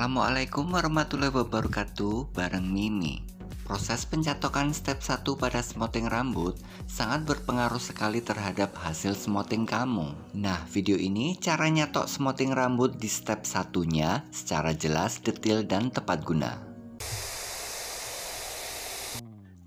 Assalamualaikum warahmatullahi wabarakatuh, bareng Mimi. Proses pencatokan step 1 pada smoothing rambut sangat berpengaruh sekali terhadap hasil smoothing kamu. Nah, video ini cara nyatok smoothing rambut di step satunya secara jelas, detail, dan tepat guna.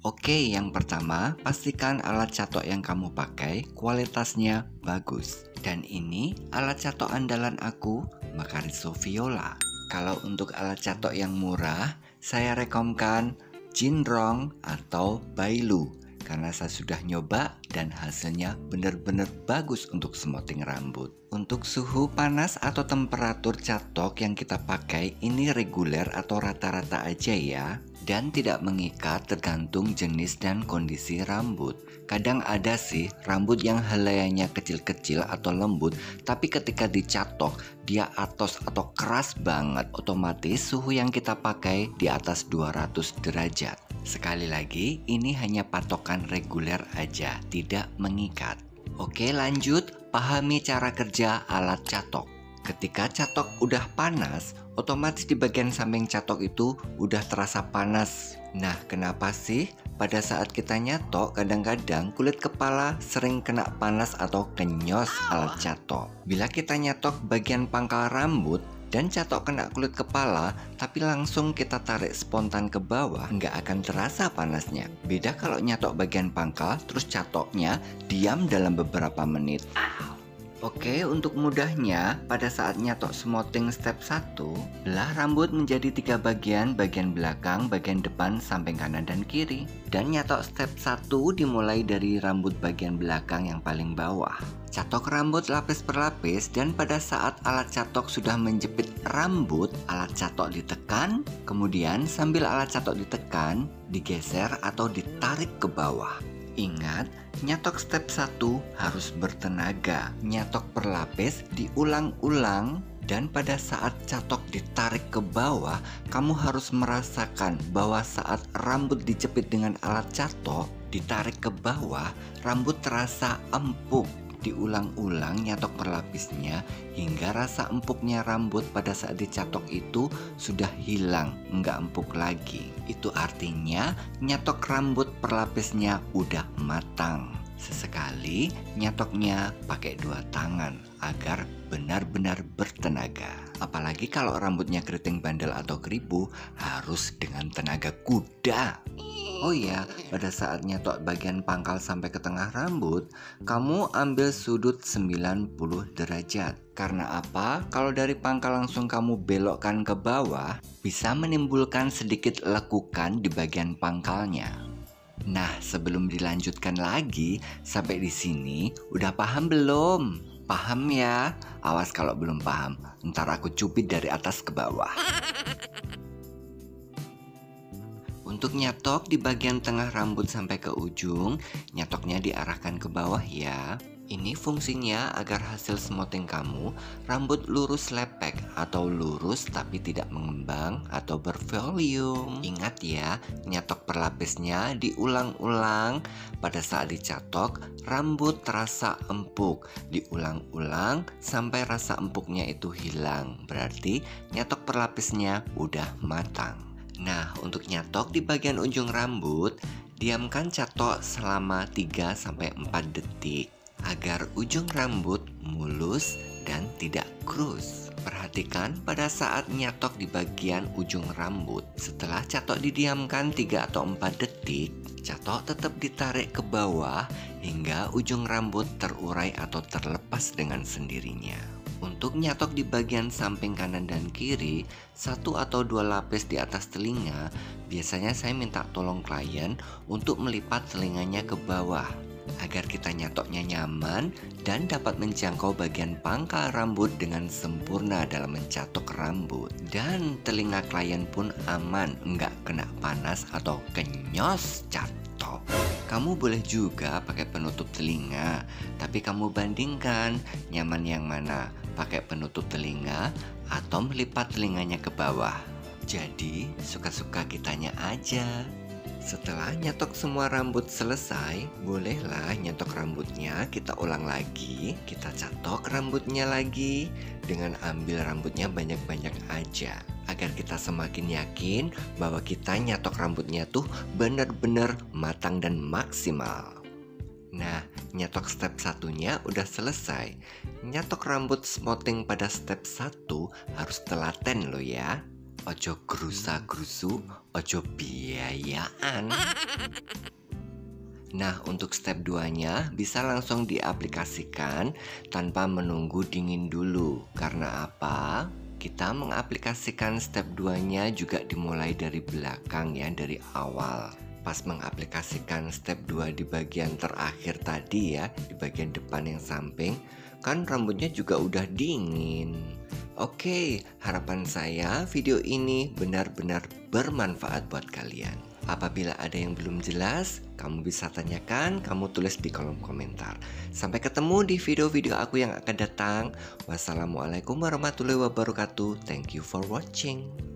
Oke, yang pertama, pastikan alat catok yang kamu pakai kualitasnya bagus. Dan ini alat catok andalan aku, Makarizo Viola. Kalau untuk alat catok yang murah, saya rekomkan Jinrong atau Bailu karena saya sudah nyoba dan hasilnya benar-benar bagus untuk smoothing rambut. Untuk suhu panas atau temperatur catok yang kita pakai ini reguler atau rata-rata aja ya, dan tidak mengikat tergantung jenis dan kondisi rambut. Kadang ada sih rambut yang helaiannya kecil-kecil atau lembut, tapi ketika dicatok dia atos atau keras banget. Otomatis suhu yang kita pakai di atas 200 derajat. Sekali lagi, ini hanya patokan reguler aja, tidak mengikat. Oke, lanjut, pahami cara kerja alat catok. Ketika catok udah panas, otomatis di bagian samping catok itu udah terasa panas. Nah, kenapa sih pada saat kita nyatok kadang-kadang kulit kepala sering kena panas atau kenyos alat catok? Bila kita nyatok bagian pangkal rambut dan catok kena kulit kepala, tapi langsung kita tarik spontan ke bawah, nggak akan terasa panasnya. Beda kalau nyatok bagian pangkal, terus catoknya diam dalam beberapa menit. Oke, untuk mudahnya, pada saat nyatok smoothing step 1, belah rambut menjadi 3 bagian belakang, bagian depan, samping kanan dan kiri. Dan nyatok step 1 dimulai dari rambut bagian belakang yang paling bawah. Catok rambut lapis per lapis, dan pada saat alat catok sudah menjepit rambut, alat catok ditekan, kemudian sambil alat catok ditekan, digeser atau ditarik ke bawah. Ingat, nyatok step 1 harus bertenaga. Nyatok per lapis diulang-ulang, dan pada saat catok ditarik ke bawah, kamu harus merasakan bahwa saat rambut dijepit dengan alat catok, ditarik ke bawah, rambut terasa empuk. Diulang-ulang nyatok per lapisnya hingga rasa empuknya rambut pada saat dicatok itu sudah hilang, nggak empuk lagi. Itu artinya nyatok rambut per lapisnya udah matang. Sesekali nyatoknya pakai 2 tangan agar benar-benar bertenaga. Apalagi kalau rambutnya keriting bandel atau keribu, harus dengan tenaga kuda. Oh iya, pada saat nyatok bagian pangkal sampai ke tengah rambut, kamu ambil sudut 90 derajat. Karena apa? Kalau dari pangkal langsung kamu belokkan ke bawah, bisa menimbulkan sedikit lekukan di bagian pangkalnya. Nah, sebelum dilanjutkan lagi, sampai di sini udah paham belum? Paham ya? Awas kalau belum paham, ntar aku cubit dari atas ke bawah. Untuk nyatok di bagian tengah rambut sampai ke ujung, nyatoknya diarahkan ke bawah ya. Ini fungsinya agar hasil smoothing kamu rambut lurus lepek atau lurus tapi tidak mengembang atau bervolume. Ingat ya, nyatok per lapisnya diulang-ulang. Pada saat dicatok, rambut terasa empuk. Diulang-ulang sampai rasa empuknya itu hilang. Berarti nyatok per lapisnya udah matang. Nah, untuk nyatok di bagian ujung rambut, diamkan catok selama 3-4 detik agar ujung rambut mulus dan tidak krus. Perhatikan pada saat nyatok di bagian ujung rambut. Setelah catok didiamkan 3 atau 4 detik, catok tetap ditarik ke bawah hingga ujung rambut terurai atau terlepas dengan sendirinya. Untuk nyatok di bagian samping kanan dan kiri, 1 atau 2 lapis di atas telinga, biasanya saya minta tolong klien untuk melipat telinganya ke bawah agar kita nyatoknya nyaman dan dapat menjangkau bagian pangkal rambut dengan sempurna dalam mencatok rambut. Dan telinga klien pun aman, nggak kena panas atau kenyos catok. Kamu boleh juga pakai penutup telinga, tapi kamu bandingkan nyaman yang mana, pakai penutup telinga atau melipat telinganya ke bawah. Jadi suka-suka kitanya aja. Setelah nyatok semua rambut selesai, bolehlah nyatok rambutnya kita ulang lagi. Kita catok rambutnya lagi dengan ambil rambutnya banyak-banyak aja agar kita semakin yakin bahwa kita nyatok rambutnya tuh bener-bener matang dan maksimal. Nah, nyatok step satunya udah selesai. Nyatok rambut smoothing pada step 1 harus telaten loh ya. Ojo gerusa-gerusu, ojo biayaan. Nah, untuk step 2-nya bisa langsung diaplikasikan tanpa menunggu dingin dulu. Karena apa? Kita mengaplikasikan step 2-nya juga dimulai dari belakang ya, dari awal. Pas mengaplikasikan step 2 di bagian terakhir tadi ya, di bagian depan yang samping, kan rambutnya juga udah dingin. Oke, harapan saya video ini benar-benar bermanfaat buat kalian. Apabila ada yang belum jelas, kamu bisa tanyakan, kamu tulis di kolom komentar. Sampai ketemu di video-video aku yang akan datang. Wassalamualaikum warahmatullahi wabarakatuh. Thank you for watching.